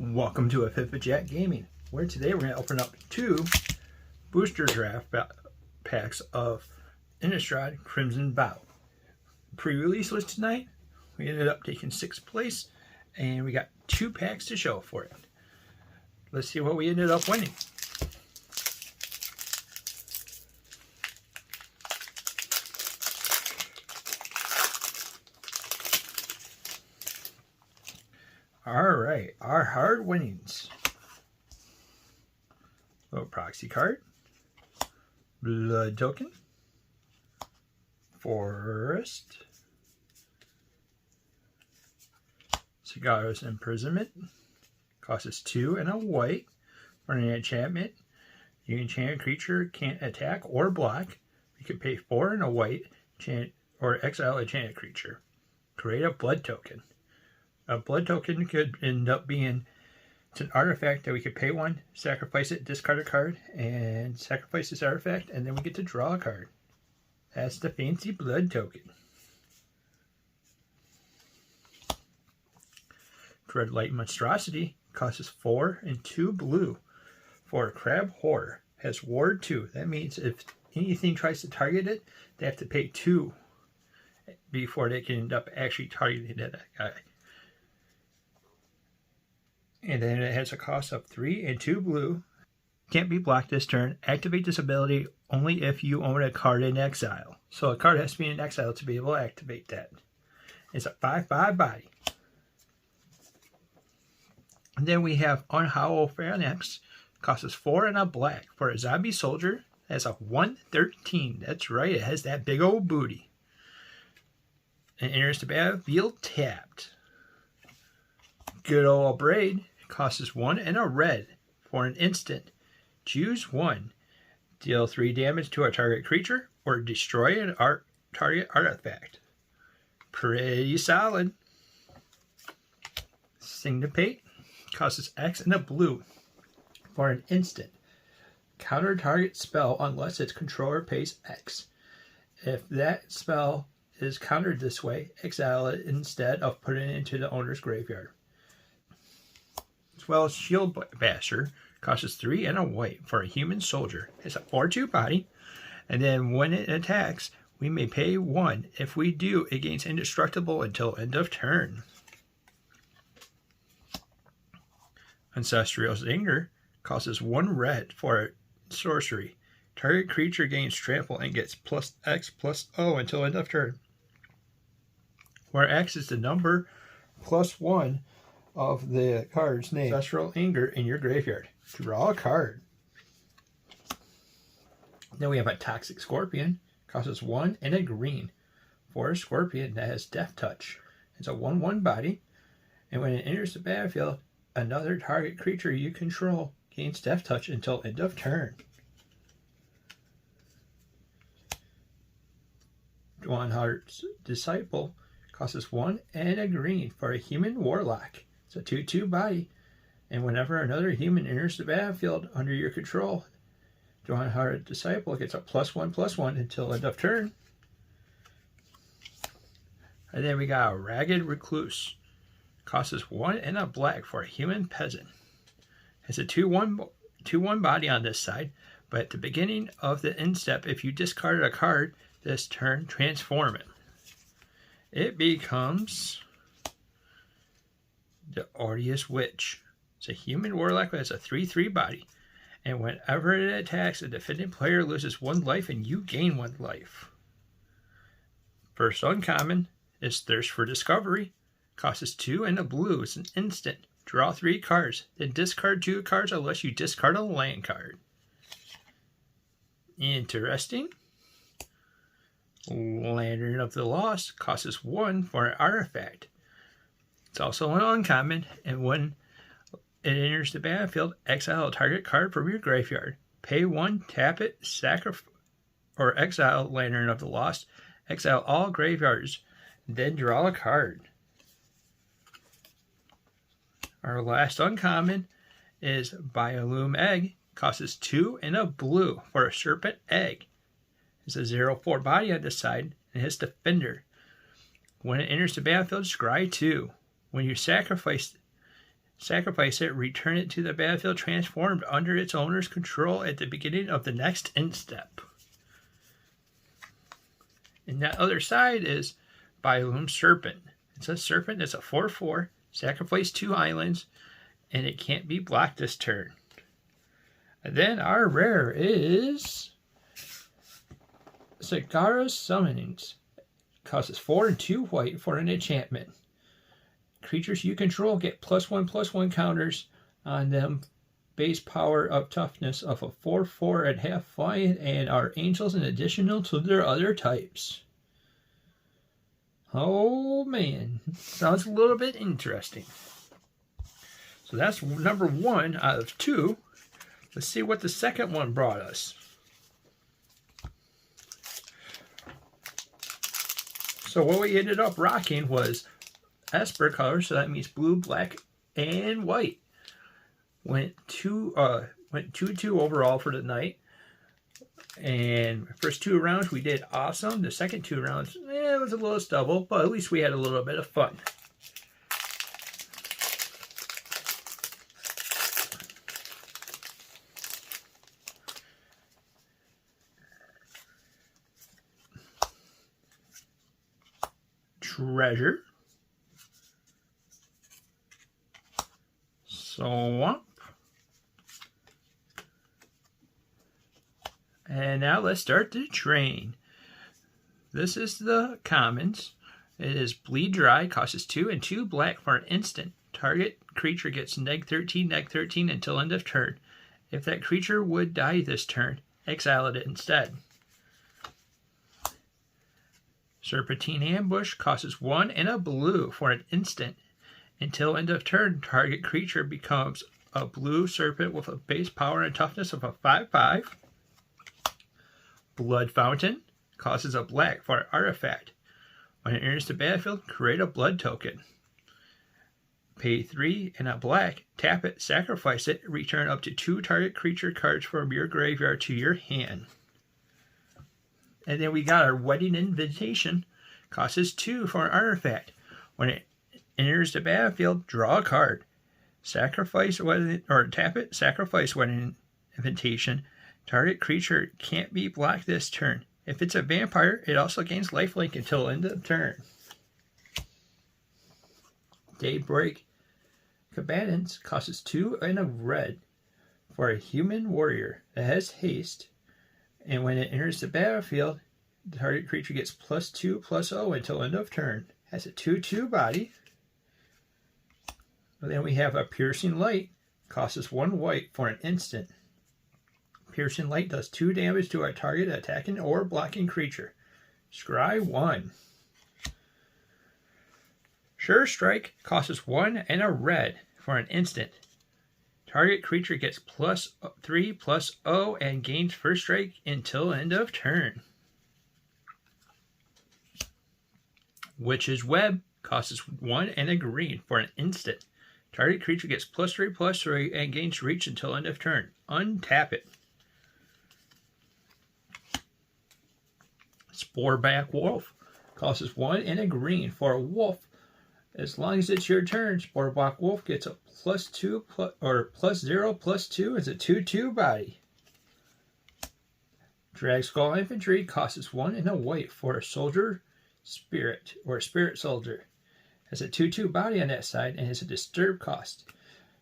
Welcome to a Fifth of Jack Gaming, where today we're going to open up 2 booster draft packs of Innistrad Crimson Vow. Pre-release was tonight. We ended up taking 6th place, and we got 2 packs to show for it. Let's see what we ended up winning. Alright, our hard winnings. Little proxy card. Blood token. Forest. Cigar's Imprisonment. Costs us 2 and a white. For an enchantment. You enchant a creature, can't attack or block. You can pay 4 and a white. Or exile a enchanted creature. Create a blood token. A blood token could end up being, it's an artifact that we could pay 1, sacrifice it, discard a card, and sacrifice this artifact, and then we get to draw a card. That's the fancy blood token. Dreadlight Monstrosity costs us 4 and 2 blue for a Crab Horror. Has Ward 2. That means if anything tries to target it, they have to pay 2 before they can end up actually targeting that guy. And then it has a cost of 3 and 2 blue. Can't be blocked this turn. Activate this ability only if you own a card in exile. So a card has to be in exile to be able to activate that. It's a 5/5 body. And then we have Unhallowed Phalanx. Costs us 4 and a black for a zombie soldier. That's a 1/13. That's right, it has that big old booty. And enters the battlefield tapped. Good old Braid. Costs us 1 and a red for an instant. Choose 1. Deal 3 damage to a target creature or destroy an target artifact. Pretty solid. Syncopate. Costs us X and a blue for an instant. Counter target spell unless its controller pays X. If that spell is countered this way, exile it instead of putting it into the owner's graveyard. As well as Shield Basher, costs us 3 and a white for a human soldier. It's a 4/2 body, and then when it attacks, we may pay 1. If we do, it gains indestructible until end of turn. Ancestral Zinger costs us 1 red for a sorcery. Target creature gains trample and gets +X/+O until end of turn. Where X is the number +1 of the card's name. Ancestral Anger in your graveyard. Draw a card. Then we have a Toxic Scorpion. Costs us 1 and a green for a scorpion that has Death Touch. It's a 1/1 body, and when it enters the battlefield, another target creature you control gains Death Touch until end of turn. Dwanhart's Disciple costs us 1 and a green for a human warlock. It's a 2/2 body, and whenever another human enters the battlefield under your control, Dwanhart's Disciple gets a +1/+1 until end of turn. And then we got a Ragged Recluse. Costs us 1 and a black for a human peasant. It's a 2/1 body on this side, but at the beginning of the end step, if you discarded a card this turn, transform it. It becomes the Odious Witch. It's a human warlock that has a 3/3 body, and whenever it attacks, a defending player loses 1 life and you gain 1 life. First uncommon is Thirst for Discovery. Costs us 2 and a blue. It's an instant. Draw 3 cards, then discard 2 cards unless you discard a land card. Interesting. Lantern of the Lost costs us 1 for an artifact. It's also an uncommon, and when it enters the battlefield, exile a target card from your graveyard. Pay 1, tap it, or exile Lantern of the Lost. Exile all graveyards, then draw a card. Our last uncommon is Biolume Egg. Costs us 2 and a blue for a Serpent Egg. It's a 0/4 body on this side and hits Defender. When it enters the battlefield, scry 2. When you sacrifice sacrifice it, return it to the battlefield transformed under its owner's control at the beginning of the next end step. And that other side is Biloom Serpent. It's a serpent that's a 4/4, sacrifice 2 islands, and it can't be blocked this turn. And then our rare is Sagara's Summonings. Costs 4 and 2 white for an enchantment. Creatures you control get +1/+1 counters on them. Base power of toughness of a 4/4 and half flying, and are angels in additional to their other types. Oh man, sounds a little bit interesting. So that's number 1 out of 2. Let's see what the second one brought us. So what we ended up rocking was Esper colors, so that means blue, black, and white. Went 2-2 overall for the night. And first 2 rounds we did awesome. The second 2 rounds, it was a little stubble, but at least we had a little bit of fun. Treasure. Swamp. And now let's start the train. This is the commons. It is Bleed Dry, costs 2 and 2 black for an instant. Target creature gets -13/-13 until end of turn. If that creature would die this turn, exile it instead. Serpentine Ambush costs 1 and a blue for an instant. Until end of turn, target creature becomes a blue serpent with a base power and toughness of a 5/5. Blood Fountain costs a black for an artifact. When it enters the battlefield, create a blood token. Pay 3 and a black, tap it, sacrifice it, return up to 2 target creature cards from your graveyard to your hand. And then we got our Wedding Invitation, costs 2 for an artifact. When it enters the battlefield, draw a card. Sacrifice wedding, or tap it, sacrifice Wedding Invitation. Target creature can't be blocked this turn. If it's a vampire, it also gains lifelink until end of turn. Daybreak Cabinets costs 2 and a red for a human warrior that has haste, and when it enters the battlefield, the target creature gets +2/+0 until end of turn. Has a 2/2 body. And then we have a Piercing Light, costs 1 white for an instant. Piercing Light does 2 damage to a target attacking or blocking creature. Scry 1. Sure Strike costs 1 and a red for an instant. Target creature gets +3/+0 and gains first strike until end of turn. Witch's Web costs 1 and a green for an instant. Target creature gets +3/+3 and gains reach until end of turn. Untap it. Sporeback Wolf costs 1 and a green for a wolf. As long as it's your turn, Sporeback Wolf gets a +2 or +0/+2 as a 2/2 body. Drag Skull Infantry costs 1 and a white for a soldier spirit or spirit soldier. Has a 2/2 body on that side and has a disturb cost.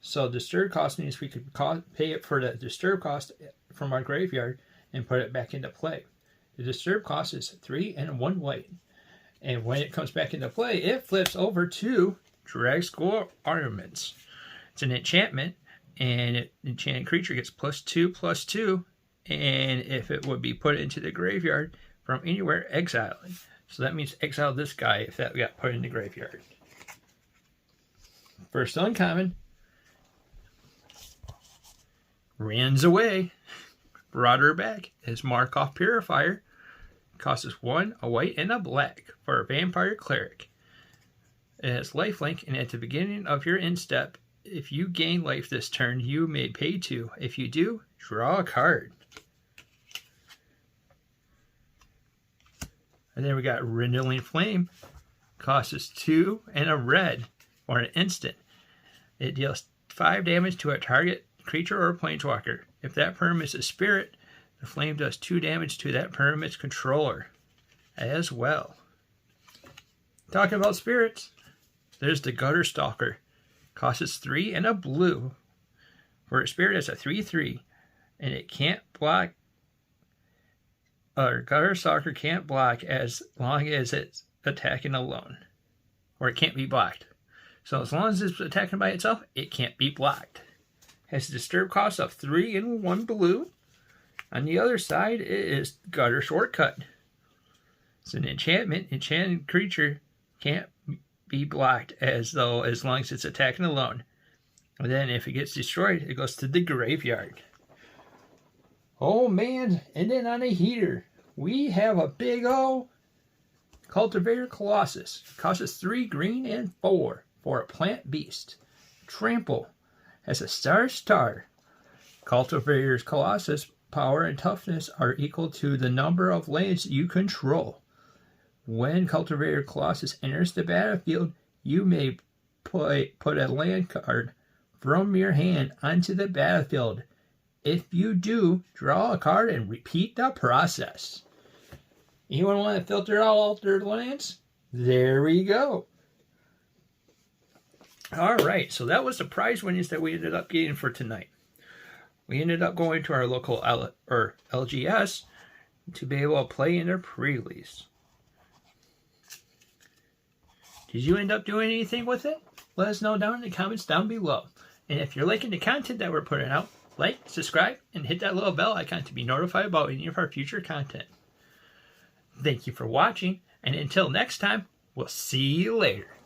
So disturb cost means we could pay it for the disturb cost from our graveyard and put it back into play. The disturb cost is 3 and 1 white. And when it comes back into play, it flips over to Drag Skull Armaments. It's an enchantment, and an enchanted creature gets +2/+2, and if it would be put into the graveyard from anywhere, exile it. So that means exile this guy if that got put in the graveyard. First uncommon, Runs Away. Brought her back is Markov Purifier. Costs 1, a white, and a black for a Vampire Cleric. It has lifelink, and at the beginning of your end step, if you gain life this turn, you may pay 2. If you do, draw a card. And then we got Rendling Flame. Costs 2 and a red for an instant. It deals 5 damage to a target creature or planeswalker. If that perm is a spirit, the flame does 2 damage to that perm's controller as well. Talking about spirits, there's the Gutter Stalker. Costs 3 and a blue. For a spirit, it's a 3/3. And it can't block, or Gutter Stalker can't block as long as it's attacking alone. Or it can't be blocked. So as long as it's attacking by itself, it can't be blocked. Has a disturb cost of 3 and 1 blue. On the other side, it is Gutter Shortcut. It's an enchantment. Enchanted creature can't be blocked as long as it's attacking alone. And then if it gets destroyed, it goes to the graveyard. Oh man, and then on a heater, we have a big old Cultivator Colossus. Costs 3 green and 4 for a plant beast. Trample has a star. Cultivator's Colossus power and toughness are equal to the number of lands you control. When Cultivator Colossus enters the battlefield, you may put a land card from your hand onto the battlefield. If you do, draw a card and repeat the process. Anyone want to filter out altered lands? There we go. Alright, so that was the prize winnings that we ended up getting for tonight. We ended up going to our local LGS to be able to play in their pre-release. Did you end up doing anything with it? Let us know down in the comments down below. And if you're liking the content that we're putting out, like, subscribe, and hit that little bell icon to be notified about any of our future content. Thank you for watching, and until next time, we'll see you later.